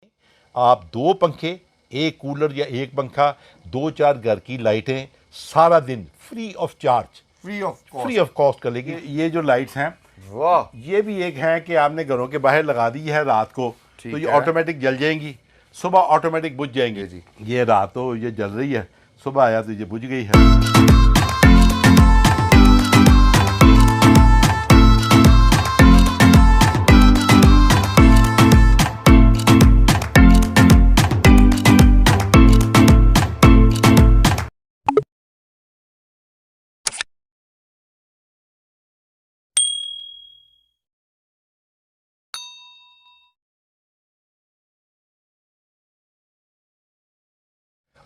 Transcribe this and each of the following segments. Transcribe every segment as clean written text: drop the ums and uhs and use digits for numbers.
आप 2 पंखे, 1 कूलर या 1 पंखा, 2-4 घर की लाइटें सारा दिन free of charge, free of cost कर लेंगे। ये जो लाइट्स हैं, वाह, ये भी एक है कि आपने घरों के बाहर लगा दी है रात को, तो ये ऑटोमेटिक जल जाएंगी, सुबह ऑटोमेटिक बुझ जाएंगी। जी। ये रात तो ये जल रही है, सुबह आया तो ये बुझ गई है।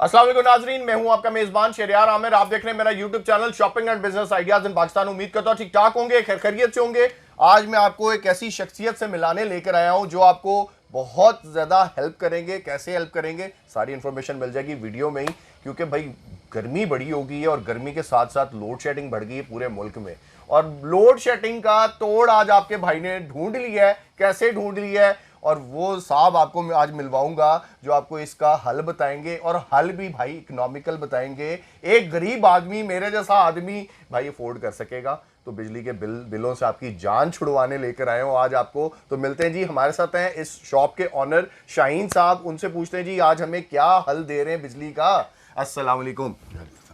अस्सलाम वालेकुम नाजरीन, मैं हूं आपका मेजबान शहरियार आमिर। आप देख रहे हैं मेरा YouTube channel shopping and business ideas in Pakistan. उम्मीद करता हूं ठीक ठाक होंगे, खैरियत से होंगे। आज मैं आपको एक ऐसी शख्सियत से मिलाने लेकर आया हूं जो आपको बहुत ज्यादा हेल्प करेंगे। कैसे हेल्प करेंगे, सारी इंफॉर्मेशन मिल जाएगी वीडियो में ही, क्योंकि भाई गर्मी बड़ी हो गई है और गर्मी के साथ साथ लोड शेडिंग बढ़ गई है पूरे मुल्क में। और लोड शेडिंग का तोड़ आज आपके भाई ने ढूंढ लिया है। कैसे ढूंढ लिया है, और वो साहब आपको मैं आज मिलवाऊंगा जो आपको इसका हल बताएंगे, और हल भी भाई इकोनॉमिकल बताएंगे। एक गरीब आदमी, मेरे जैसा आदमी भाई अफोर्ड कर सकेगा। तो बिजली के बिलों से आपकी जान छुड़वाने लेकर आए हो आज आपको। तो मिलते हैं जी, हमारे साथ हैं इस शॉप के ऑनर शाहीन साहब। उनसे पूछते हैं जी आज हमें क्या हल दे रहे हैं बिजली का। अस्सलाम वालेकुम,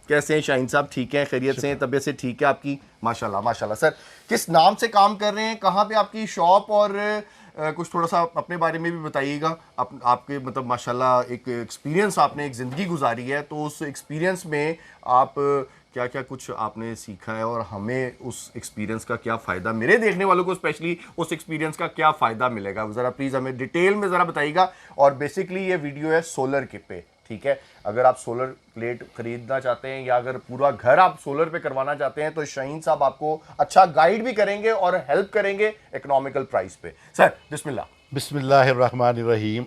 कैसे हैं शाहीन साहब? ठीक है, खैरियत से हैं, तबीयत से ठीक है आपकी? माशाल्लाह माशाल्लाह। सर किस नाम से काम कर रहे हैं, कहाँ पे आपकी शॉप, और कुछ थोड़ा सा अपने बारे में भी बताइएगा। आपके मतलब माशाल्लाह एक एक्सपीरियंस, आपने एक ज़िंदगी गुजारी है, तो उस एक्सपीरियंस में आप क्या क्या कुछ आपने सीखा है, और हमें उस एक्सपीरियंस का क्या फ़ायदा, मेरे देखने वालों को स्पेशली उस एक्सपीरियंस का क्या फ़ायदा मिलेगा, ज़रा प्लीज़ हमें डिटेल में ज़रा बताइएगा। और बेसिकली ये वीडियो है सोलर के पे, ठीक है? अगर आप सोलर प्लेट खरीदना चाहते हैं या अगर पूरा घर आप सोलर पे करवाना चाहते हैं तो शाहीन साहब आपको अच्छा गाइड भी करेंगे और हेल्प करेंगे इकोनॉमिकल प्राइस पे। सर बिस्मिल्लाह। बिस्मिल्लाहिर्रहमानिर्रहीम।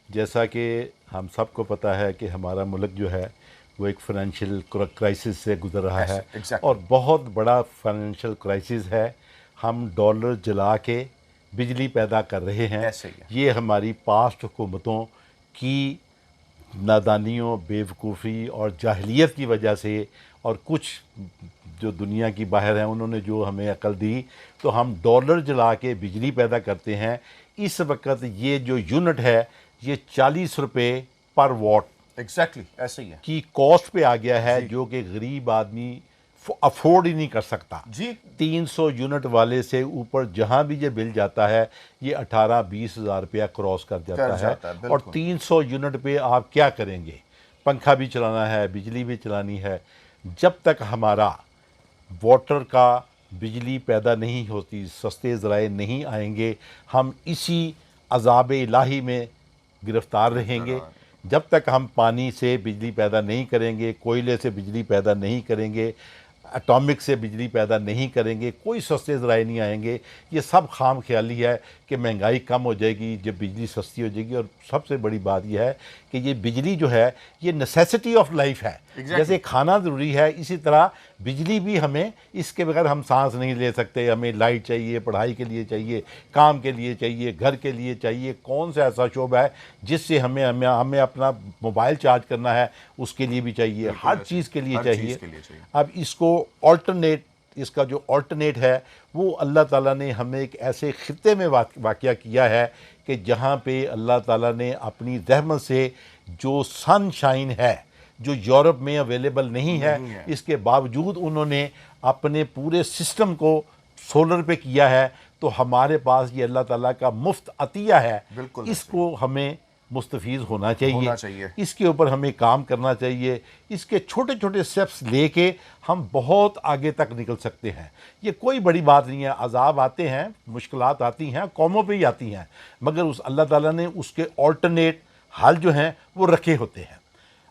जैसा कि हम सबको पता है कि हमारा मुल्क जो है वो एक फाइनेंशियल क्राइसिस से गुजर रहा है, और बहुत बड़ा फाइनेंशियल क्राइसिस है। हम डॉलर जला के बिजली पैदा कर रहे हैं। ये हमारी पास्ट हुकूमतों की नादानियों, बेवकूफ़ी और जाहिलियत की वजह से, और कुछ जो दुनिया की बाहर हैं उन्होंने जो हमें अकल दी, तो हम डॉलर जला के बिजली पैदा करते हैं। इस वक्त ये जो यूनिट है ये 40 रुपये पर वॉट ऐसे ही है की कॉस्ट पे आ गया है, जो कि गरीब आदमी अफोर्ड ही नहीं कर सकता जी। 300 यूनिट वाले से ऊपर जहां भी ये बिल जाता है ये 18-20 हज़ार रुपया क्रॉस कर जाता है। और 300 यूनिट पे आप क्या करेंगे? पंखा भी चलाना है, बिजली भी चलानी है। जब तक हमारा वाटर का बिजली पैदा नहीं होती, सस्ते ज़राए नहीं आएंगे, हम इसी अज़ाब इलाही में गिरफ़्तार रहेंगे। जब तक हम पानी से बिजली पैदा नहीं करेंगे, कोयले से बिजली पैदा नहीं करेंगे, एटॉमिक से बिजली पैदा नहीं करेंगे, कोई सस्ते ज़राए नहीं आएंगे। ये सब खाम ख्याली है कि महंगाई कम हो जाएगी जब बिजली सस्ती हो जाएगी। और सबसे बड़ी बात यह है कि ये बिजली जो है ये नेसेसिटी ऑफ लाइफ है। जैसे खाना ज़रूरी है, इसी तरह बिजली भी हमें, इसके बगैर हम सांस नहीं ले सकते। हमें लाइट चाहिए, पढ़ाई के लिए चाहिए, काम के लिए चाहिए, घर के लिए चाहिए। कौन सा ऐसा शोबा है जिससे हमें हमें हमें अपना मोबाइल चार्ज करना है, उसके लिए भी चाहिए, हर चीज़ के लिए चाहिए। अब इसको ऑल्टरनेट, इसका जो ऑल्टरनेट है वो अल्लाह ताला ने हमें एक ऐसे खित्ते में वाक़या किया है कि जहाँ पे अल्लाह ताला ने अपनी रहमत से जो सनशाइन है, जो यूरोप में अवेलेबल नहीं है, इसके बावजूद उन्होंने अपने पूरे सिस्टम को सोलर पे किया है। तो हमारे पास ये अल्लाह ताला का मुफ्त अतिया है, इसको हमें मुस्तफ़ीज़ होना चाहिए। इसके ऊपर हमें काम करना चाहिए। इसके छोटे छोटे स्टेप्स लेके हम बहुत आगे तक निकल सकते हैं। ये कोई बड़ी बात नहीं है। अज़ाब आते हैं, मुश्किलात आती हैं, कौमों पे ही आती हैं, मगर उस अल्लाह ताला ने उसके ऑल्टरनेट हल जो हैं वो रखे होते हैं।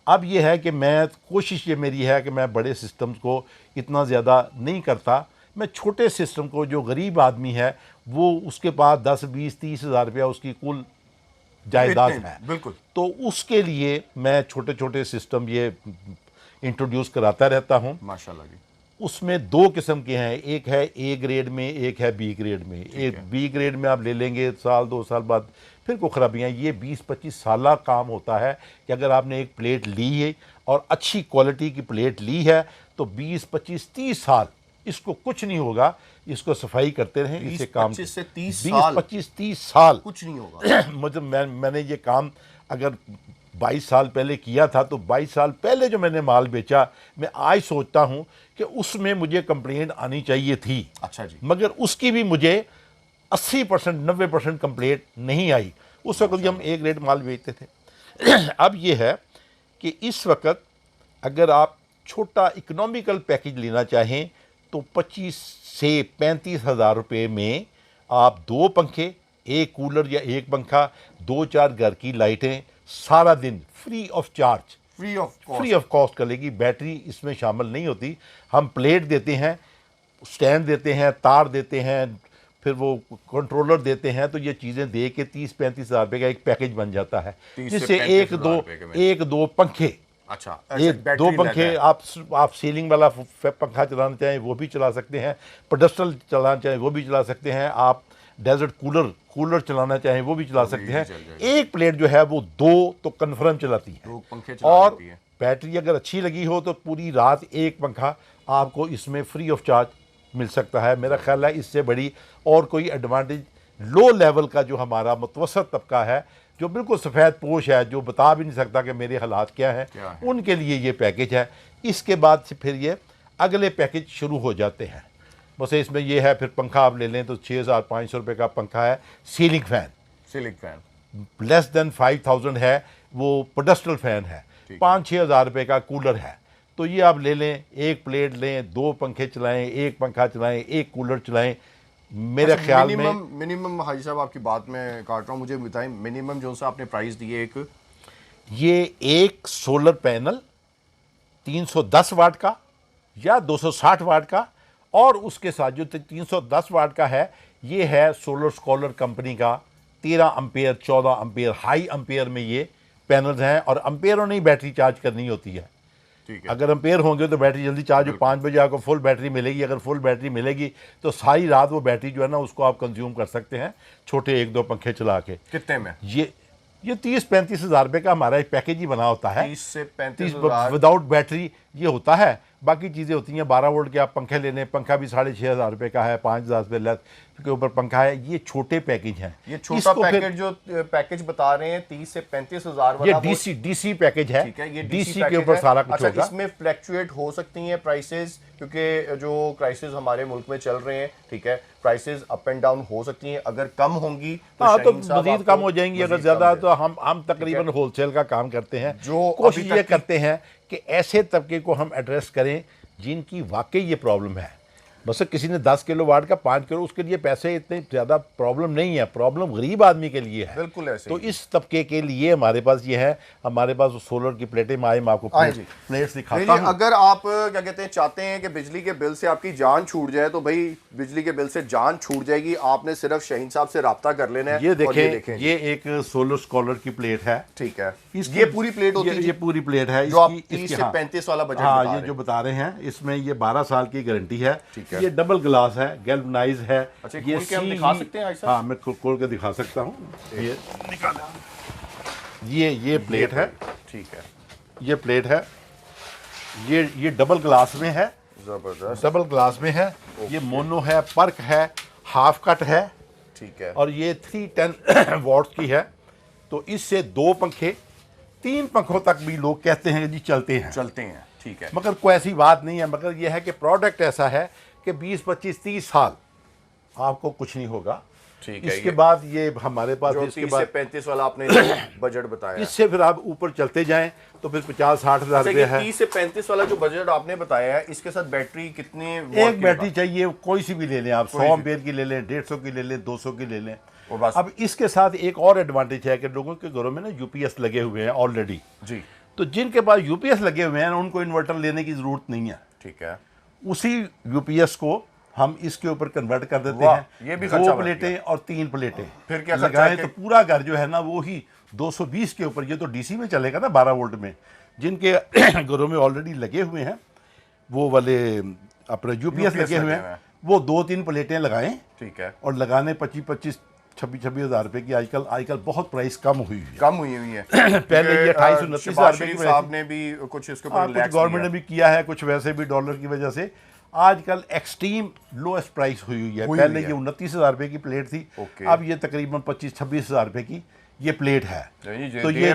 अब ये है कि मैं, कोशिश ये मेरी है कि मैं बड़े सिस्टम्स को इतना ज़्यादा नहीं करता। मैं छोटे सिस्टम को, जो गरीब आदमी है वो उसके पास 10-20-30 हज़ार रुपया उसकी कुल जायदाद है, बिल्कुल, तो उसके लिए मैं छोटे छोटे सिस्टम ये इंट्रोड्यूस कराता रहता हूँ। माशाल्लाह जी। उसमें दो किस्म के हैं, एक है ए ग्रेड में, एक है बी ग्रेड में। एक बी ग्रेड में आप ले लेंगे साल 2 साल बाद फिर को खराबियाँ। ये 20-25 साल काम होता है कि अगर आपने एक प्लेट ली है और अच्छी क्वालिटी की प्लेट ली है तो 20-25-30 साल इसको कुछ नहीं होगा। इसको सफाई करते रहें, इससे काम 25 से 30 साल 20-25-30 साल कुछ नहीं होगा। मतलब मैंने ये काम अगर 22 साल पहले किया था तो 22 साल पहले जो मैंने माल बेचा, मैं आज सोचता हूँ कि उसमें मुझे कंप्लेंट आनी चाहिए थी। अच्छा जी। मगर उसकी भी मुझे 80% 90% कंप्लेंट नहीं आई। उस वक्त भी हम ए ग्रेड माल बेचते थे। अब ये है कि इस वक्त अगर आप छोटा इकोनॉमिकल पैकेज लेना चाहें तो 25 से 35 हज़ार रुपये में आप 2 पंखे, एक कूलर या एक पंखा, 2-4 घर की लाइटें सारा दिन free of charge, free of cost करेगी। बैटरी इसमें शामिल नहीं होती। हम प्लेट देते हैं, स्टैंड देते हैं, तार देते हैं, फिर वो कंट्रोलर देते हैं, तो ये चीज़ें दे के 30-35 हज़ार रुपये का एक पैकेज बन जाता है, जिससे एक दो पंखे, अच्छा, एक दो पंखे आप सीलिंग वाला पंखा चलाना चाहें वो भी चला सकते हैं, पेडेस्टल चलाना चाहें वो भी चला सकते हैं, आप डेजर्ट कूलर चलाना चाहें वो भी चला सकते हैं। एक प्लेट जो है वो 2 तो कन्फर्म चलाती है। 2 पंखे और बैटरी अगर अच्छी लगी हो तो पूरी रात एक पंखा आपको इसमें फ्री ऑफ चार्ज मिल सकता है। मेरा ख्याल है इससे बड़ी और कोई एडवांटेज लो लेवल का जो हमारा मुतवसत तबका है, जो बिल्कुल सफ़ेद पोश है, जो बता भी नहीं सकता कि मेरे हालात क्या हैं, उनके लिए ये पैकेज है। इसके बाद से फिर ये अगले पैकेज शुरू हो जाते हैं। बस इसमें ये है, फिर पंखा आप ले लें तो 6,500 रुपये का पंखा है। सीलिंग फ़ैन लेस देन 5,000 है, वो पेडेस्टल फ़ैन है। 5-6 हज़ार रुपये का कूलर है। तो ये आप ले लें, एक प्लेट लें, 2 पंखे चलाएं, एक पंखा चलाएं, एक कूलर चलाएं। मेरे ख्याल में मिनिमम हाजी साहब आपकी बात में काट रहा हूँ, मुझे बताएं मिनिमम जो सा आपने प्राइस दिए। एक सोलर पैनल 310 वाट का या 260 वाट का, और उसके साथ जो 310 वाट का है ये है सोलर स्कॉलर कंपनी का 13 अम्पेयर 14 अम्पेयर हाई अम्पेयर में ये पैनल्स हैं। और अम्पेयरों ने ही बैटरी चार्ज करनी होती है। अगर अम्पेयर होंगे तो बैटरी जल्दी चार्ज हो, 5 बजे आपको फुल बैटरी मिलेगी। अगर फुल बैटरी मिलेगी तो सारी रात वो बैटरी जो है ना उसको आप कंज्यूम कर सकते हैं, छोटे 1-2 पंखे चला के। कितने में? ये 30-35 हज़ार रुपये का हमारा एक पैकेज ही बना होता है। 30 से 35 विदाउट बैटरी ये होता है। बाकी चीज़ें होती हैं 12 वोल्ट के आप पंखे ले लें, पंखा भी 6,500 रुपये का है, 5,000 रुपये लेस के ऊपर पंखा है। ये छोटे पैकेज हैं। ये छोटा पैकेज जो पैकेज बता रहे हैं 30 से 35 हज़ार वाला, ये डीसी पैकेज है। ठीक है, ये डीसी के ऊपर सारा कुछ अच्छा, होगा। इसमें फ्लैक्चुएट हो सकती हैं प्राइसेस, क्योंकि जो क्राइसिस हमारे मुल्क में चल रहे हैं, ठीक है, प्राइसेस अप एंड डाउन हो सकती हैं। अगर कम होंगी तो मजीद कम हो जाएंगी, अगर ज्यादा तो हम तकरीबन होलसेल का काम करते हैं। जो कोशिश ये करते हैं कि ऐसे तबके को हम एड्रेस करें जिनकी वाकई ये प्रॉब्लम है। बस किसी ने 10 किलो वाट का 5 किलो, उसके लिए पैसे इतनी ज़्यादा प्रॉब्लम नहीं है, प्रॉब्लम गरीब आदमी के लिए है। बिल्कुल ऐसे तो इस तबके के लिए हमारे पास ये है, हमारे पास सोलर की प्लेटें मैं आपको प्लेट्स दिखाता हूं। अगर आप क्या कहते हैं चाहते हैं कि बिजली के बिल से आपकी जान छूट जाए तो भाई बिजली के बिल से जान छूट जाएगी। आपने सिर्फ शहीन साहब से रब्ता कर लेना है। ये देखें, ये एक सोलर स्कॉलर की प्लेट है। ठीक है, ये पूरी प्लेट होती है। ये पूरी प्लेट है जो आप 30 से 35 वाला बजट बता रहे हैं। ये जो बता रहे हैं इसमें ये 12 साल की गारंटी है। ये डबल ग्लास है, गैल्वनाइज है। अच्छा, ये खोल के हम दिखा सकते हैं? हाँ, मैं खोल के दिखा सकता हूँ। ये निकाला, ये प्लेट है। ठीक है, ये प्लेट है, ये डबल ग्लास में है। जबरदस्त, डबल ग्लास में है। ये मोनो है, पर्क है, हाफ कट है। ठीक है, और ये 310 वॉट्स की है। तो इससे 2 पंखे 3 पंखों तक भी लोग कहते हैं जी चलते हैं। ठीक है, मगर कोई ऐसी बात नहीं है। मगर यह है कि प्रोडक्ट ऐसा है कि 20-25-30 साल आपको कुछ नहीं होगा। ठीक है। इसके बाद ये हमारे पास इसके बाद 35 वाला आपने बजट बताया, इससे फिर आप ऊपर चलते जाएं तो फिर 50-60 हज़ार रुपये है। 30 से 35 वाला जो बजट आपने बताया है, इसके साथ बैटरी कितने? एक बैटरी चाहिए, कोई सी भी ले लें आप, 100 एम्पेयर की ले लें, 150 की ले लें, 200 की ले लें। अब इसके साथ एक और एडवांटेज है कि लोगों के घरों में ना यूपीएस लगे हुए हैं ऑलरेडी जी। तो जिनके पास यूपीएस लगे हुए हैं उनको इन्वर्टर लेने की जरूरत नहीं है। ठीक है, उसी यूपीएस को हम इसके ऊपर कन्वर्ट कर देते हैं। ये भी 2 प्लेटें और 3 प्लेटें फिर क्या लगाएं तो पूरा घर जो है ना वो ही 220 के ऊपर। ये तो डीसी में चलेगा ना 12 वोल्ट में। जिनके घरों में ऑलरेडी लगे हुए हैं वो वाले अपने यूपीएस लगे हुए हैं, वो 2-3 प्लेटें लगाएं। ठीक है। और लगाने 25-26 26 हज़ार रुपए की आजकल बहुत प्राइस कम हुई है, पहले ये 28-29 हज़ार रुपए की साहब ने भी कुछ इसके ऊपर कुछ गवर्नमेंट ने भी किया है, कुछ वैसे भी डॉलर की वजह से आजकल एक्सट्रीम लोएस्ट प्राइस हुई है। पहले ये 29 हज़ार रुपए की प्लेट थी, अब ये तकरीबन 25-26 हज़ार रुपए की ये प्लेट है। तो ये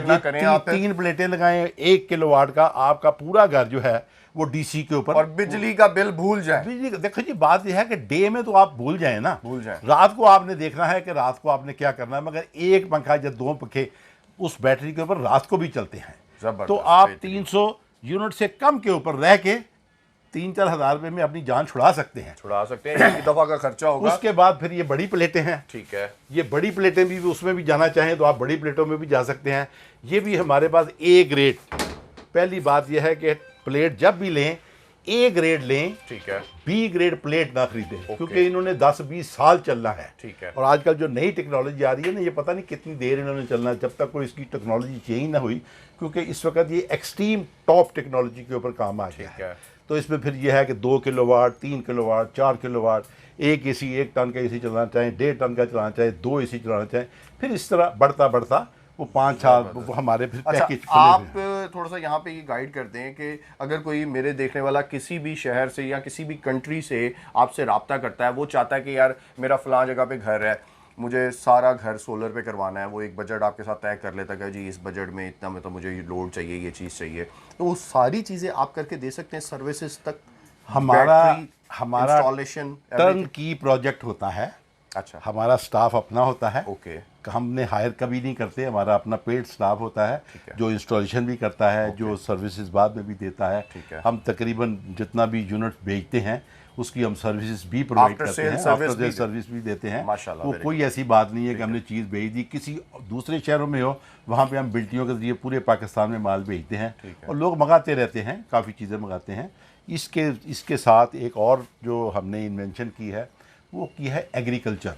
3 प्लेटें लगाएं 1 किलोवाट का, आपका पूरा घर जो है वो डीसी के ऊपर, और बिजली का बिल भूल जाए। बिजली देखो जी, बात यह है कि डे में तो आप भूल जाए ना, रात को आपने देखना है कि रात को आपने क्या करना है। मगर एक पंखा या 2 पंखे उस बैटरी के ऊपर रात को भी चलते हैं, तो आप 300 यूनिट से कम के ऊपर रह के 3-4 हज़ार रुपए में अपनी जान छुड़ा सकते हैं। एक दफा का खर्चा होगा। उसके बाद फिर ये बड़ी प्लेटें हैं। ठीक है। ये बड़ी प्लेटें भी उसमें भी जाना चाहें तो आप बड़ी प्लेटों में भी जा सकते हैं। ये भी हमारे पास ए ग्रेड, पहली बात यह है कि प्लेट जब भी लें ए ग्रेड लें, ठीक है, बी ग्रेड प्लेट ना खरीदें, क्योंकि इन्होंने 10-20 साल चलना है। ठीक है। और आजकल जो नई टेक्नोलॉजी आ रही है ना, ये पता नहीं कितनी देर इन्होंने चलना है, जब तक कोई इसकी टेक्नोलॉजी चेंज ना हुई, क्योंकि इस वक्त ये एक्सट्रीम टॉप टेक्नोलॉजी के ऊपर काम आ गया है। तो इसमें फिर यह है कि 2 किलोवाट, 3 किलोवाट, 4 किलोवाट, एक एसी 1 टन का एसी चलाना चाहें, 1.5 टन का चलाना चाहें, 2 एसी चलाना चाहें, फिर इस तरह बढ़ता बढ़ता वो 5-6 वो हमारे फिर पैकेज। आप थोड़ा सा यहाँ पे ये गाइड करते हैं कि अगर कोई मेरे देखने वाला किसी भी शहर से या किसी भी कंट्री से आपसे रब्ता करता है, वो चाहता है कि यार मेरा फलां जगह पे घर है, मुझे सारा घर सोलर पे करवाना है, वो एक बजट आपके साथ तय कर लेता है जी इस बजट में इतना में तो मुझे ये लोड चाहिए, ये चीज़ चाहिए, तो वो सारी चीज़ें आप करके दे सकते हैं सर्विसेज तक। हमारा इंस्टॉलेशन टर्न की प्रोजेक्ट होता है। अच्छा। हमारा स्टाफ अपना होता है। ओके। हमने हायर कभी नहीं करते, हमारा अपना पेड स्टाफ होता है जो इंस्टॉलेशन भी करता है, जो सर्विसेज बाद में भी देता है। हम तकरीबन जितना भी यूनिट बेचते हैं उसकी हम सर्विसेज भी प्रोवाइड करते हैं, आफ्टर सेल सर्विस भी देते हैं। वो कोई ऐसी बात नहीं है कि हमने चीज़ भेज दी किसी दूसरे शहरों में हो, वहाँ पे हम बिल्टियों के जरिए पूरे पाकिस्तान में माल भेजते हैं और लोग मंगाते रहते हैं, काफ़ी चीज़ें मंगाते हैं। इसके साथ एक और जो हमने इन्वेंशन की है वो की है एग्रीकल्चर।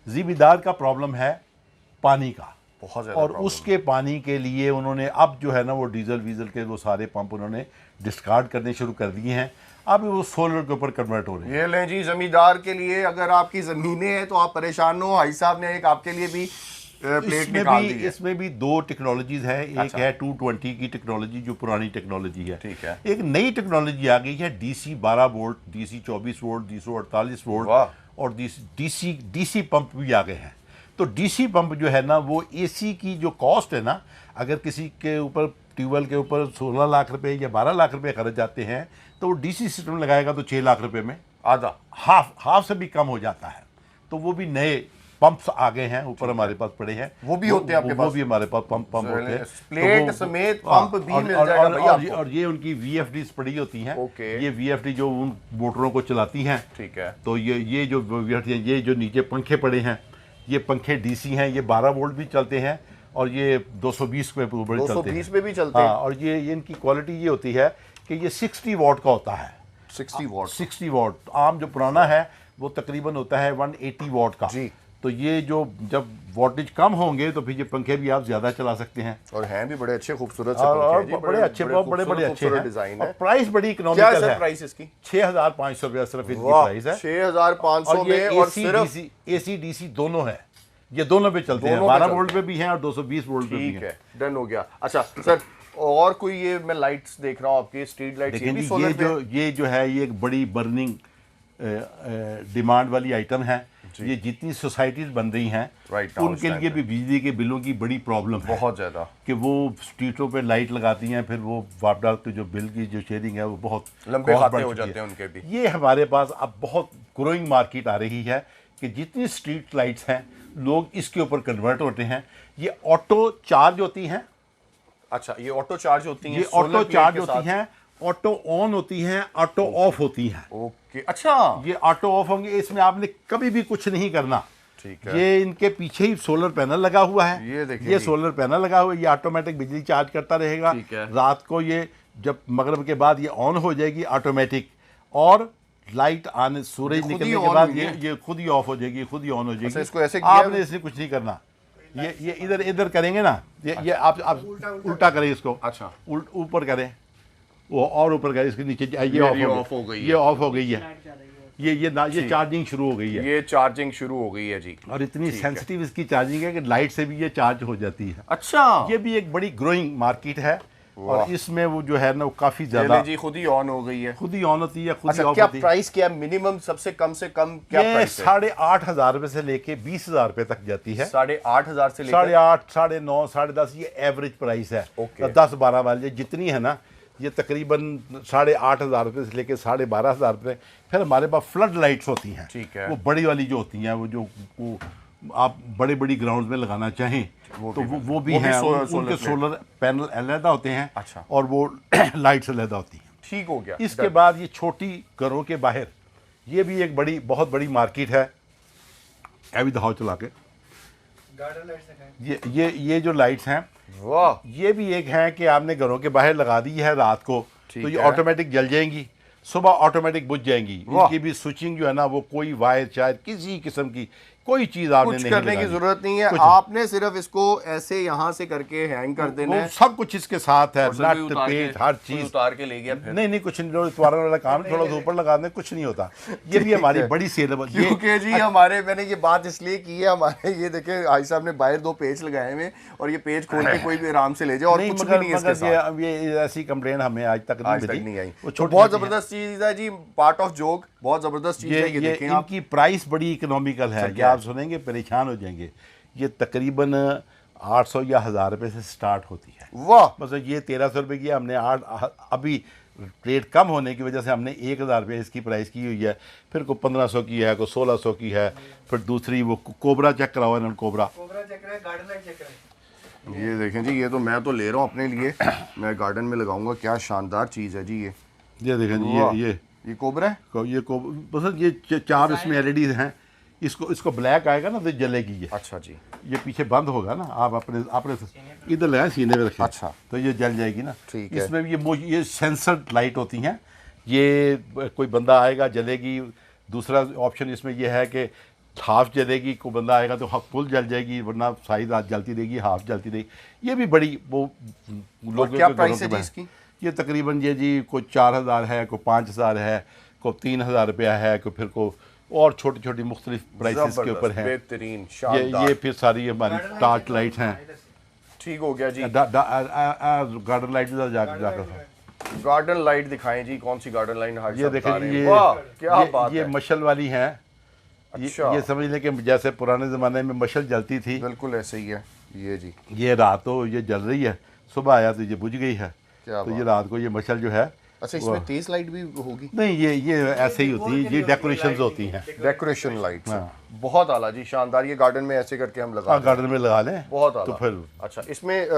ज़मींदार का प्रॉब्लम है पानी का बहुत ज़्यादा, और उसके पानी के लिए उन्होंने अब जो है ना वो डीजल वीजल के वो सारे पंप उन्होंने डिस्कार्ड करने शुरू कर दिए हैं। अब वो सोलर के ऊपर कन्वर्ट हो रहे हैं। ये लें जी, ज़मींदार के लिए अगर आपकी ज़मीनें हैं तो आप परेशान हो, भाई साहब ने एक आपके लिए भी प्लेट निकाल दी है। इसमें भी 2 टेक्नोलॉजीज है। एक है 220 की टेक्नोलॉजी जो पुरानी टेक्नोलॉजी है। ठीक है। एक नई टेक्नोलॉजी आ गई है DC 12 volt, DC 24 volt, DC 48 volt और DC पंप भी आ गए हैं। तो DC पंप जो है ना वो AC की जो कॉस्ट है ना, अगर किसी के ऊपर ट्यूबवेल के ऊपर 16 लाख रुपए या 12 लाख रुपए खर्च जाते हैं तो वो DC सिस्टम लगाएगा तो 6 लाख रुपए में आधा, हाफ से भी कम हो जाता है। तो वो भी नए पंप्स आ गए हैं ऊपर हमारे पास पड़े हैं, वो भी होते हैं आपके पास। वो भी हमारे पास पंप होते हैं, प्लेट समेत पंप भी मिल जाएगा भैया आपको। और ये उनकी VFDs पड़ी होती हैं। ये VFD जो उन मोटरों को चलाती हैं। ठीक है। तो ये जो VFD हैं, ये जो नीचे पंखे पड़े हैं, ये पंखे DC हैं, ये 12 वोल्ट भी चलते हैं और ये 220 पे चलते हैं, 220 पे भी चलते हैं। और ये इनकी क्वालिटी ये होती है कि ये 60 वॉट का होता है। 60 वॉट आम जो पुराना है वो तकरीबन होता है 180 वॉट का जी। तो ये जो जब वोल्टेज कम होंगे तो फिर ये पंखे भी आप ज्यादा चला सकते हैं और हैं भी बड़े अच्छे खूबसूरत से पंखे, बड़े अच्छे डिजाइन है। प्राइस बड़ी इकोनॉमिकल है। प्राइस इसकी 6500 रुपया सिर्फ इनकी प्राइस है। 6500 में और सिर्फ AC DC दोनों है, ये दोनों पे चलते हैं, 12 वोल्ट पे भी हैं और 220 वोल्ट पे भी हैं। डन हो गया। अच्छा सर, और कोई ये मैं लाइट्स देख रहा हूँ आपकी स्ट्रीट लाइट्स, ये जो है ये एक बड़ी बर्निंग डिमांड वाली आइटम है। ये जितनी सोसाइटीज बन रही हैं उनके लिए भी बिजली के बिलों की बड़ी प्रॉब्लम है बहुत ज़्यादा, कि वो स्ट्रीटों पे लाइट लगाती हैं, फिर वो वापडा के जो बिल की जो शेयरिंग है वो बहुत लंबे खाते हो जाते हैं उनके भी। ये हमारे पास अब बहुत ग्रोइंग मार्केट आ रही है कि जितनी स्ट्रीट लाइट्स हैं लोग इसके ऊपर कन्वर्ट होते हैं। ये ऑटो चार्ज होती हैं। अच्छा, ये ऑटो चार्ज होती हैं, ये ऑटो चार्ज होती हैं, ऑटो ऑन होती हैं, ऑटो ऑफ होती हैं। ओके, अच्छा, ये ऑटो ऑफ होंगे, इसमें आपने कभी भी कुछ नहीं करना। ठीक है। ये इनके पीछे ही सोलर पैनल लगा हुआ है। ये देखिए, ये सोलर पैनल लगा हुआ है, ये ऑटोमेटिक बिजली चार्ज करता रहेगा। रात को ये जब मगरिब के बाद ये ऑन हो जाएगी ऑटोमेटिक, और लाइट आने सूरज निकलने के बाद ये खुद ही ऑफ हो जाएगी, खुद ही ऑन हो जाएगी। इसको ऐसे आपने इसमें कुछ नहीं करना। ये इधर इधर करेंगे ना, ये आप उल्टा करें इसको। अच्छा, ऊपर करें, वो और ऊपर गया, इसके नीचे ये ऑफ हो गई, ये ऑफ हो गई है, ये चार्जिंग शुरू हो गई है, ये चार्जिंग शुरू हो गई है जी। और इतनी सेंसिटिव इसकी चार्जिंग है कि लाइट से भी ये चार्ज हो जाती है। अच्छा, ये भी एक बड़ी ग्रोइंग मार्केट है, और इसमें वो जो है ना वो काफी ज्यादा जी खुद ही ऑन हो गई है, खुद ही ऑन होती है, खुद ही अच्छा, ऑफ क्या होती है। प्राइस क्या मिनिमम सबसे कम क्या ये प्राइस है? 8,500 रुपए से लेके 20,000 रुपए तक जाती है। 8,500 से लेकर 8,500, 9,500, 10,500 ये एवरेज प्राइस है। ओके। 10-12 वाली जितनी है ना, ये तकरीबन 8,500 रुपए से लेके 12,500 रुपए। फिर हमारे पास फ्लड लाइट्स होती हैं, ठीक है, वो बड़ी वाली जो होती हैं, वो आप बड़ी बड़ी ग्राउंड में लगाना चाहें तो वो भी हैं, उनके सोलर पैनल अलग होते हैं। अच्छा, और वो लाइट्स अलग होती हैं। ठीक हो गया। इसके बाद ये छोटी घरों के बाहर, ये भी एक बहुत बड़ी मार्केट है। अभी दिखाओ चला के, ये जो लाइट्स हैं, वाह, ये भी एक है कि आपने घरों के बाहर लगा दी है रात को, तो ये ऑटोमेटिक जल जाएंगी, सुबह ऑटोमेटिक बुझ जाएंगी। इनकी भी स्विचिंग जो है ना, वो कोई वायर शायद किसी किस्म की कोई चीज आपने कुछ नहीं करने की जरूरत नहीं है, आपने सिर्फ इसको ऐसे यहाँ से करके हैंग कर देना है। सब कुछ इसके साथ है, नट पेच हर चीज उतार के ले गया फिर। नहीं कुछ नहीं, उतारने वाला काम थोड़ा सा ऊपर लगा दें, कुछ नहीं होता। ये भी हमारी बड़ी सेलेबल, क्योंकि जी हमारे, मैंने ये बात इसलिए की है, हमारे ये देखे भाई साहब ने बाहर 2 पेज लगाए हुए, और ये पेज खोल के कोई भी आराम से ले जाए, और कुछ भी नहीं है इसके साथ। ये ऐसी कंप्लेन हमें आज तक नहीं आई। तो बहुत जबरदस्त चीज है जी, पार्ट ऑफ जोक, बहुत जबरदस्त चीज है। ये देखें आप, इनकी प्राइस बड़ी इकोनॉमिकल है, ये आप सुनेंगे परेशान हो जाएंगे। ये तकरीबन 800 या 1,000 रुपए से स्टार्ट होती है। वाह, मतलब ये 1,300 रुपए की है, हमने अभी रेट कम होने की वजह से हमने 1,000 रुपये इसकी प्राइस की हुई है। फिर को 1,500 की है, को 1,600 की है। फिर दूसरी वो कोबरा चेक कराओ इन्होंने, कोबरा चेक रहा है, गार्डन लाइट चेक रहा है। ये देखें जी, ये तो मैं तो ले रहा हूँ अपने लिए, मैं गार्डन में लगाऊंगा। क्या शानदार चीज़ है जी। ये देखें जी, ये कोबरा है, ये बस ये 4 इसमें एलईडीज हैं। इसको ब्लैक आएगा ना तो जलेगी ये। अच्छा जी, ये पीछे बंद होगा ना, आप अपने इधर लगाए, सीने में रखें। अच्छा, तो ये जल जाएगी ना। ठीक है। इसमें ये सेंसर्ड लाइट होती हैं। ये कोई बंदा आएगा जलेगी। दूसरा ऑप्शन इसमें ये है कि हाफ जलेगी, कोई बंदा आएगा तो फुल जल जाएगी, वरना साइड जलती रहेगी, हाफ जलती रहेगी। ये भी बड़ी वो लोगों क्या प्राइस है जी इसकी? ये तकरीबन ये जी कोई 4,000 है, कोई 5,000 है, कोई 3,000 रुपया है, कोई फिर को और छोटी छोटी मुख्तलिफ प्राइसेस के ऊपर हैं। बेहतरीन, शानदार। ये फिर सारी हमारी टार्च लाइट्स हैं। ठीक हो गया जी। गार्डन लाइट जाकर गार्डन लाइट दिखाएं जी, कौन सी गार्डन लाइट? ये देखें, क्या बात है, ये मशल वाली है। अच्छा, ये समझ लें कि जैसे पुराने ज़माने में मशल जलती थी, बिल्कुल ऐसे ही है। ये जी, ये रात को ये जल रही है, सुबह आया तो ये बुझ गई है। तो ये रात को ये मशल जो है, अच्छा, इसमें तेज लाइट भी होगी? नहीं, ये ऐसे ही होती है, ये डेकोरेशन होती हैं, डेकोरेशन लाइट। बहुत आला जी, शानदार। ये गार्डन में ऐसे करके हम लगा, गार्डन में लगा लें, बहुत आला। तो फिर अच्छा, इसमें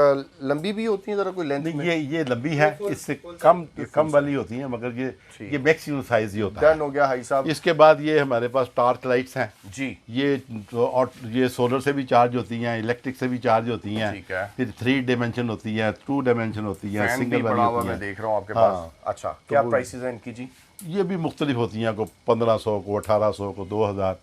लंबी भी होती है, जरा कोई लेंथ में? ये लंबी है, इससे कम वाली होती है, मगर ये मैक्सिमम साइज ही होता है। डन हो गया भाई साहब। इसके बाद ये हमारे पास टार्च लाइट्स हैं जी। ये सोलर से भी चार्ज होती हैं, इलेक्ट्रिक से भी चार्ज होती हैं। ठीक है। फिर 3 डायमेंशन होती है, 2 डायमेंशन होती है, सिंगल वाली होती है। मैं देख रहा हूँ आपके पास। अच्छा, क्या प्राइसेस हैं इनकी जी? ये भी मुख्तलिफ होती हैं, को 1,500, को 1,800, को 2,000।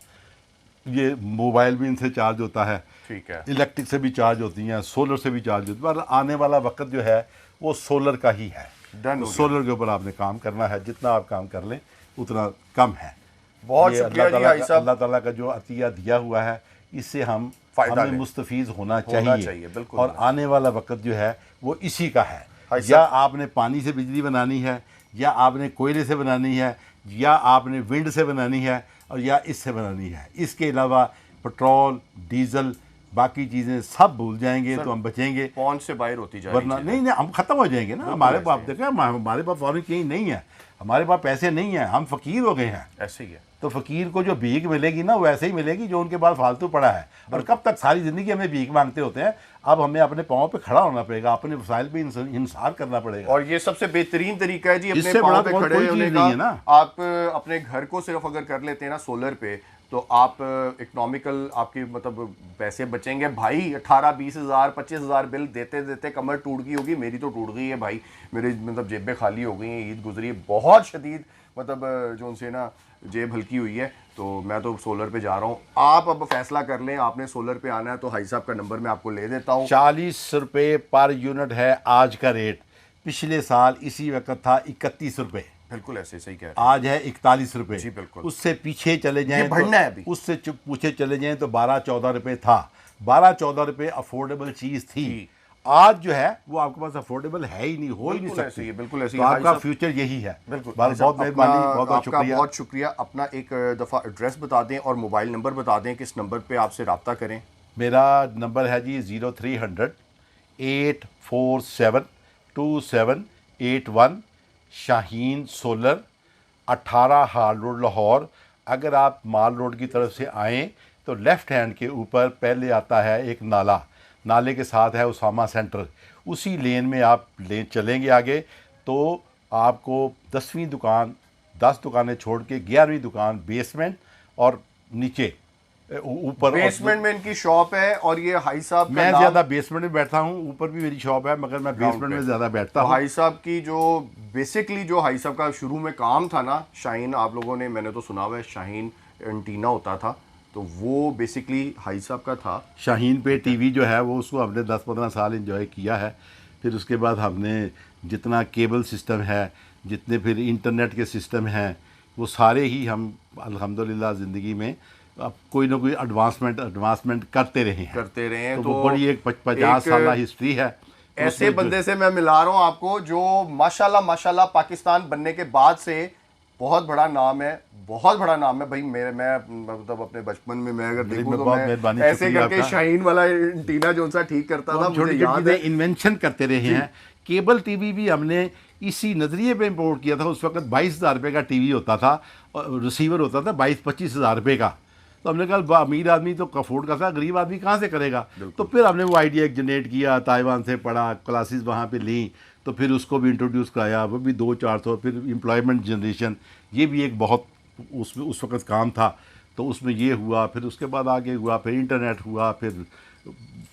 ये मोबाइल भी इनसे चार्ज होता है, ठीक है, इलेक्ट्रिक से भी चार्ज होती हैं, सोलर से भी चार्ज होती है। पर आने वाला वक्त जो है वो सोलर का ही है। डन। सोलर के ऊपर आपने काम करना है, जितना आप काम कर लें उतना कम है। बहुत शुक्रिया जी भाई साहब। अल्लाह ताला का जो अतिया दिया हुआ है, इससे हमें मुस्तफीज़ होना चाहिए। बिल्कुल। और आने वाला वक्त जो है वो इसी का है। या आपने पानी से बिजली बनानी है, या आपने कोयले से बनानी है, या आपने विंड से बनानी है, और या इससे बनानी है। इसके अलावा पेट्रोल, डीजल, बाकी चीज़ें सब भूल जाएंगे तो हम बचेंगे। पहुंच से बाहर होती जाएगी, वरना नहीं, हम ख़त्म हो जाएंगे ना। हमारे पास देखें, हमारे पास फौरन कहीं नहीं है, हमारे पास पैसे नहीं हैं, हम फ़कीर हो गए हैं। ऐसे ही है। तो फ़कीर को जो भीख मिलेगी ना, वैसे ही मिलेगी जो उनके पास फालतू पड़ा है। और कब तक सारी ज़िंदगी हमें भीख मांगते होते हैं। अब हमें अपने पाँव पे खड़ा होना पड़ेगा, अपने वसाइल पे इंसार करना पड़ेगा। और ये सबसे बेहतरीन तरीका है जी अपने पाँव पे खड़े होने का। आप अपने घर को सिर्फ अगर कर लेते हैं ना सोलर पे, तो आप इकोनॉमिकल, आपकी मतलब पैसे बचेंगे भाई। 18-20 हज़ार 25 हज़ार बिल देते देते कमर टूट गई होगी। मेरी तो टूट गई है भाई, मेरी मतलब जेबें खाली हो गई हैं। ईद गुजरी है बहुत शदीद, मतलब जो उनसे ना जेब हल्की हुई है। तो मैं तो सोलर पे जा रहा हूँ। आप अब फैसला कर लें, आपने सोलर पे आना है तो हाई साहब का नंबर मैं आपको ले देता हूँ। 40 रुपये पर यूनिट है आज का रेट। पिछले साल इसी वक्त था 31 रुपये, बिल्कुल ऐसे सही कह रहे हैं। आज है 41 रुपये। जी बिल्कुल। उससे पीछे चले जाएं ये बढ़ना है अभी। उससे पीछे चले जाएं तो 12-14 रुपये था। 12-14 रुपये अफोर्डेबल चीज़ थी। आज जो है वो आपके पास अफोर्डेबल है ही नहीं, हो ही नहीं सकती। बिल्कुल ऐसे ही। तो भाई आपका साहब, फ्यूचर यही है। बिल्कुल बहुत मेहरबानी, बहुत बहुत आपका शुक्रिया। बहुत शुक्रिया। अपना एक दफ़ा एड्रेस बता दें और मोबाइल नंबर बता दें, किस नंबर पे आपसे रब्ता करें। मेरा नंबर है जी 0300 847 2781, शाहीन सोलर, 18 हाल रोड, लाहौर। अगर आप माल रोड की तरफ से आएँ तो लेफ़्ट हैंड के ऊपर पहले आता है एक नाला, नाले के साथ है उसामा सेंटर। उसी लेन में आप चलेंगे आगे तो आपको 10वीं दुकान, 10 दुकानें छोड़ के 11वीं दुकान बेसमेंट और नीचे ऊपर बेसमेंट में इनकी शॉप है। और ये हाई साहब का मैं नाम, ज़्यादा बेसमेंट में बैठता हूँ, ऊपर भी मेरी शॉप है मगर मैं बेसमेंट में ज़्यादा बैठता हूँ। हाई साहब की जो बेसिकली जो हाई साहब का शुरू में काम था ना, शाहीन, आप लोगों ने, मैंने तो सुना हुआ है शाहीन एंटीना होता था, तो वो बेसिकली हाई साहब का था। शाहीन पे टीवी जो है वो उसको हमने 10-15 साल एंजॉय किया है। फिर उसके बाद हमने जितना केबल सिस्टम है, जितने फिर इंटरनेट के सिस्टम हैं, वो सारे ही हम अल्हम्दुलिल्लाह ज़िंदगी में अब कोई ना कोई एडवांसमेंट करते रहे हैं। तो वो बड़ी एक 50 साल हिस्ट्री है। ऐसे बंदे से मैं मिला रहा हूँ आपको जो माशाल्लाह पाकिस्तान बनने के बाद से बहुत बड़ा नाम है, बहुत बड़ा नाम है भाई। मैं मतलब अपने बचपन में मैं अगर देखूं तो मैं ऐसे करके शाहीन वाला एंटीना जो सा ठीक करता था, मुझे याद है। इन्वेंशन करते रहे हैं। केबल टीवी भी हमने इसी नज़रिए पे इंपोर्ट किया था। उस वक्त 22,000 रुपये का टीवी होता था और रिसीवर होता था 22-25 हज़ार रुपये का। तो हमने कहा अमीर आदमी तो अफोर्ड करता है, गरीब आदमी कहाँ से करेगा। तो फिर हमने वो आइडिया एक जनरेट किया, ताइवान से पढ़ा, क्लासेस वहाँ पे ली, तो फिर उसको भी इंट्रोड्यूस कराया, वो भी 200-400। फिर एम्प्लॉयमेंट जनरेशन, ये भी एक बहुत उस वक्त काम था, तो उसमें ये हुआ। फिर उसके बाद आगे हुआ, फिर इंटरनेट हुआ, फिर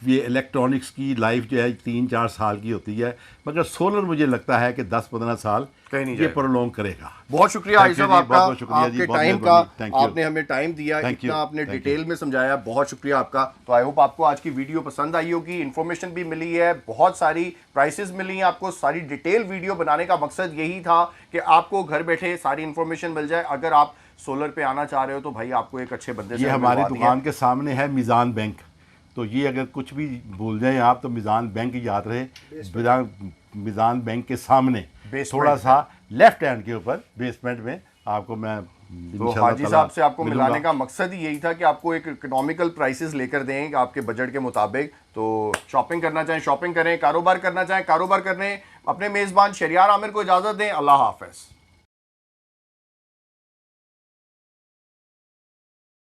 ये इलेक्ट्रॉनिक्स की लाइफ जो है 3-4 साल की होती है, मगर सोलर मुझे लगता है कि 10-15 साल ये प्रोलॉन्ग करेगा। बहुत शुक्रिया भाई साहब आपका, आपके टाइम का, आपने हमें टाइम दिया, इतना आपने डिटेल में समझाया, बहुत शुक्रिया आपका। तो आई होप आपको आज की वीडियो पसंद आई होगी, इन्फॉर्मेशन भी मिली है, बहुत सारी प्राइसेस मिली हैं आपको। सारी डिटेल वीडियो बनाने का मकसद यही था कि आपको घर बैठे सारी इन्फॉर्मेशन मिल जाए। अगर आप सोलर पे आना चाह रहे हो तो भाई आपको एक अच्छे बंदे से, ये हमारी दुकान के सामने है मीज़ान बैंक, तो ये अगर कुछ भी भूल जाएं आप तो मीज़ान बैंक याद रहे। मीज़ान बैंक के सामने थोड़ा सा लेफ्ट हैंड के ऊपर बेसमेंट में आपको मैं, तो हाजी साहब से आपको मिलाने का मकसद ही यही था कि आपको एक इकोनॉमिकल प्राइसेस लेकर दें आपके बजट के मुताबिक। तो शॉपिंग करना चाहें शॉपिंग करें, कारोबार करना चाहें कारोबार करें। अपने मेज़बान शहरियार आमिर को इजाज़त दें। अल्लाह हाफ़िज़।